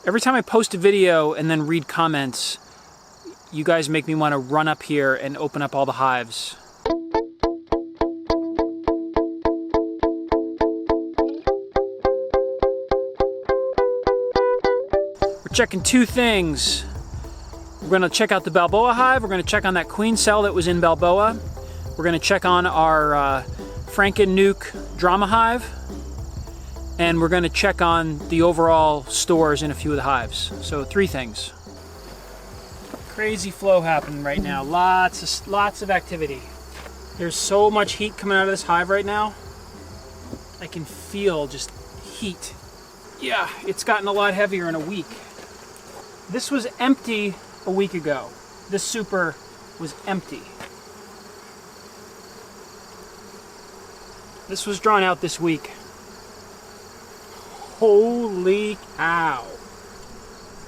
Every time I post a video and then read comments, you guys make me want to run up here and open up all the hives. We're checking two things. We're going to check out the Balboa hive. We're going to check on that queen cell that was in Balboa. We're going to check on our FrankenHive drama hive. And we're going to check on the overall stores in a few of the hives. So 3 things. Crazy flow happening right now. Lots of activity. There's so much heat coming out of this hive right now. I can feel just heat. Yeah, it's gotten a lot heavier in a week. This was empty a week ago. This super was empty. This was drawn out this week. Holy cow.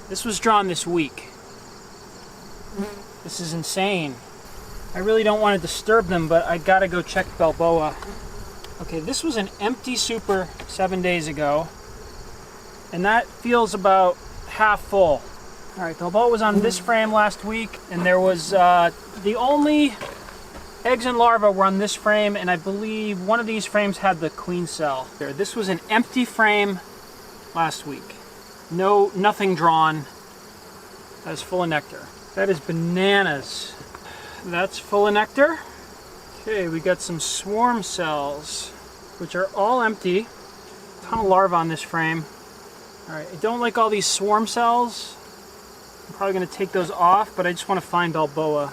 This was drawn this week. This is insane. I really don't want to disturb them, but I gotta go check Balboa. Okay, this was an empty super 7 days ago, and that feels about half full. All right, Balboa was on this frame last week, and there was the only eggs and larvae were on this frame, and I believe one of these frames had the queen cell. This was an empty frame last week. Nothing drawn. That is full of nectar. That is bananas. That's full of nectar. Okay, we got some swarm cells, which are all empty. A ton of larvae on this frame. All right, I don't like all these swarm cells. I'm probably gonna take those off, but I just wanna find Balboa.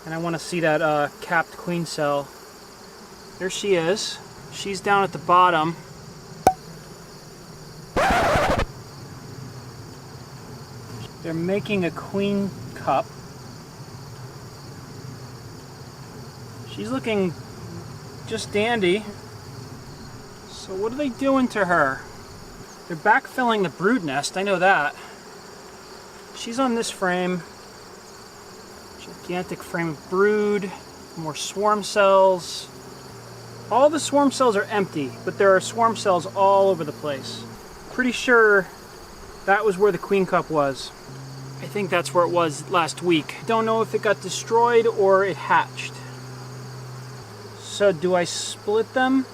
And I wanna see that capped queen cell. There she is. She's down at the bottom. They're making a queen cup. She's looking just dandy. So what are they doing to her? They're backfilling the brood nest, I know that. She's on this frame. Gigantic frame of brood, more swarm cells. All the swarm cells are empty, but there are swarm cells all over the place. Pretty sure that was where the queen cup was. I think that's where it was last week. Don't know if it got destroyed or it hatched. So do I split them?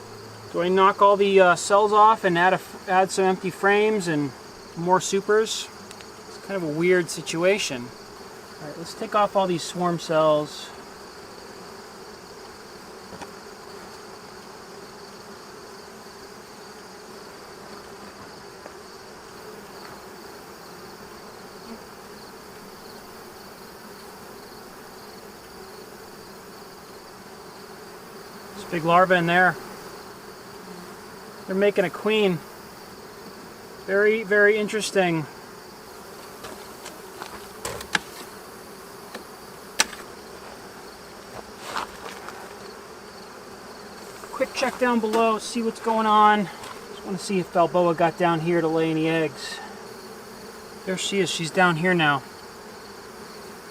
Do I knock all the cells off and add some empty frames and more supers? It's kind of a weird situation. All right, let's take off all these swarm cells. Big larva in there. They're making a queen. Very, very interesting. Quick check down below, see what's going on. Just want to see if Balboa got down here to lay any eggs. There she is. She's down here now.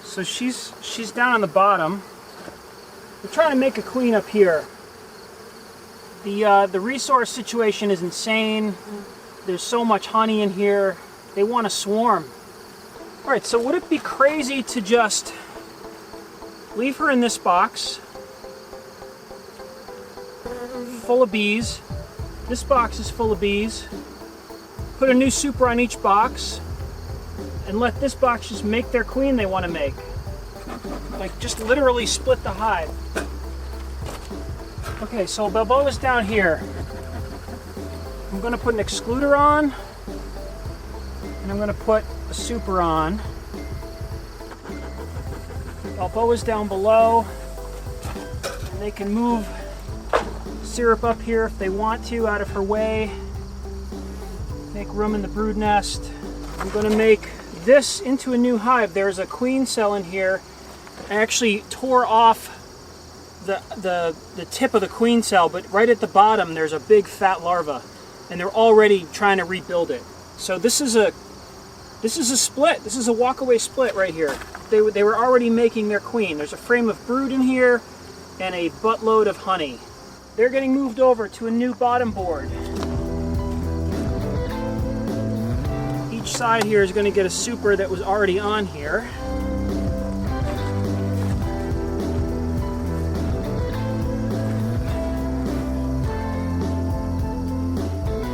So she's down on the bottom. We're trying to make a queen up here. The resource situation is insane. There's so much honey in here. They want to swarm. All right, so would it be crazy to just leave her in this box full of bees? This box is full of bees. Put a new super on each box and let this box just make their queen they want to make. Like just literally split the hive. Okay, so Balboa's down here. I'm going to put an excluder on, and I'm going to put a super on. Balboa's down below, and they can move syrup up here if they want to, out of her way. Make room in the brood nest. I'm going to make this into a new hive. There's a queen cell in here. I actually tore off the tip of the queen cell, but right at the bottom there's a big fat larva, and they're already trying to rebuild it. So this is a split. This is a walkaway split right here. They were already making their queen. There's a frame of brood in here and a buttload of honey. They're getting moved over to a new bottom board. each side here is going to get a super that was already on here.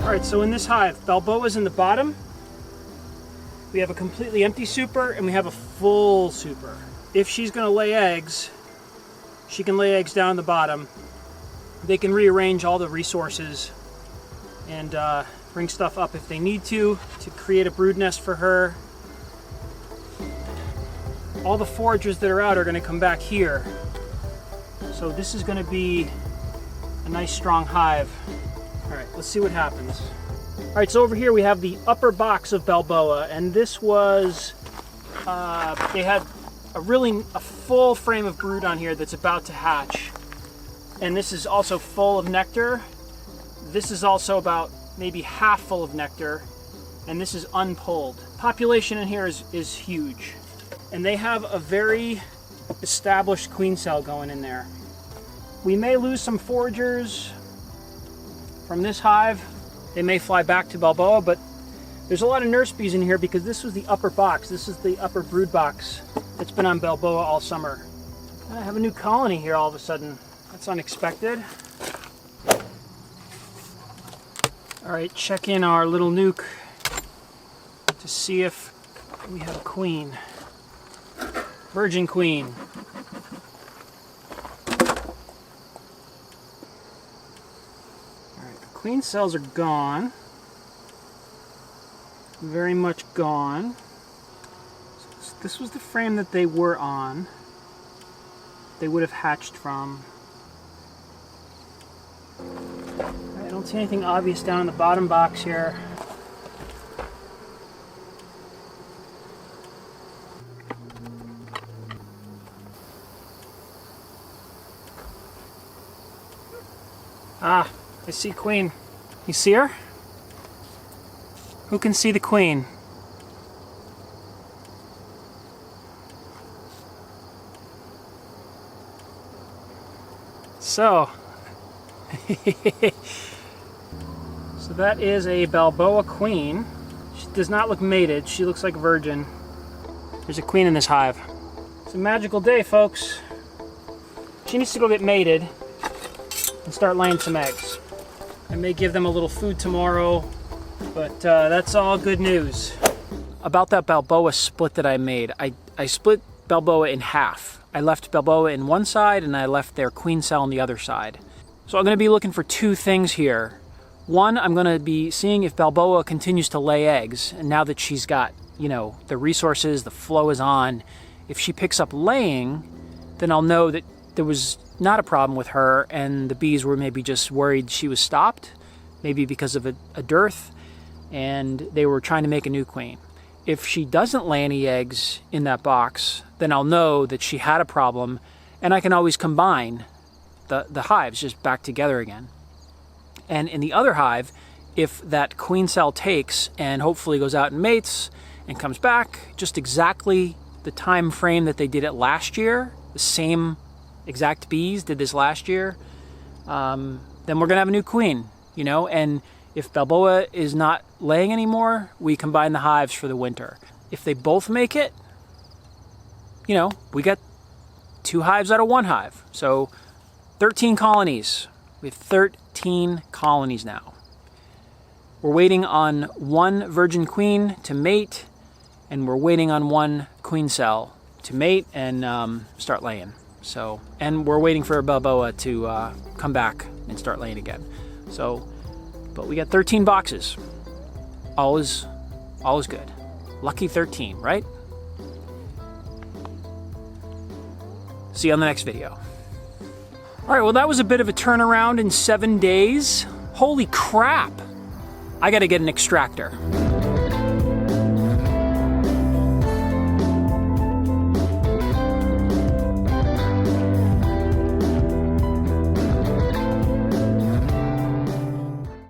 Alright, so in this hive, Balboa's in the bottom. We have a completely empty super and we have a full super. If she's going to lay eggs, she can lay eggs down the bottom. They can rearrange all the resources and bring stuff up if they need to create a brood nest for her. All the foragers that are out are going to come back here. So this is going to be a nice strong hive. Alright, let's see what happens. Alright, so over here we have the upper box of Balboa, and this was, they had a full frame of brood on here that's about to hatch. And this is also full of nectar. This is also about maybe half full of nectar, and this is unpulled. Population in here is huge. And they have a very established queen cell going in there. We may lose some foragers from this hive. They may fly back to Balboa, but there's a lot of nurse bees in here because this was the upper box. This is the upper brood box that's been on Balboa all summer. I have a new colony here all of a sudden. That's unexpected. All right, check in our little nuke to see if we have a queen. Virgin queen. Queen cells are gone. Very much gone. So this was the frame that they were on. They would have hatched from. I don't see anything obvious down in the bottom box here. Ah, I see queen. You see her? Who can see the queen? So, so that is a Balboa queen. She does not look mated. She looks like a virgin. There's a queen in this hive. It's a magical day, folks. She needs to go get mated and start laying some eggs. I may give them a little food tomorrow, but that's all good news. About that Balboa split that I made, I split Balboa in half. I left Balboa in one side and I left their queen cell on the other side. So I'm going to be looking for two things here. One, I'm going to be seeing if Balboa continues to lay eggs, and now that she's got, you know, the resources, the flow is on, if she picks up laying, then I'll know that there was not a problem with her and the bees were maybe just worried she was stopped, maybe because of a dearth, and they were trying to make a new queen. If she doesn't lay any eggs in that box, then I'll know that she had a problem, and I can always combine the hives just back together again. And in the other hive, if that queen cell takes and hopefully goes out and mates and comes back just exactly the time frame that they did it last year, the same exact bees did this last year, then we're gonna have a new queen, you know. And if Balboa is not laying anymore, we combine the hives for the winter. If they both make it, you know, we got 2 hives out of 1 hive. So 13 colonies. We have 13 colonies now. We're waiting on 1 virgin queen to mate, and we're waiting on 1 queen cell to mate and start laying. So, and we're waiting for Balboa to come back and start laying again. So, but we got 13 boxes. All is good. Lucky 13, right? See you on the next video. All right, well, that was a bit of a turnaround in 7 days. Holy crap! I gotta get an extractor.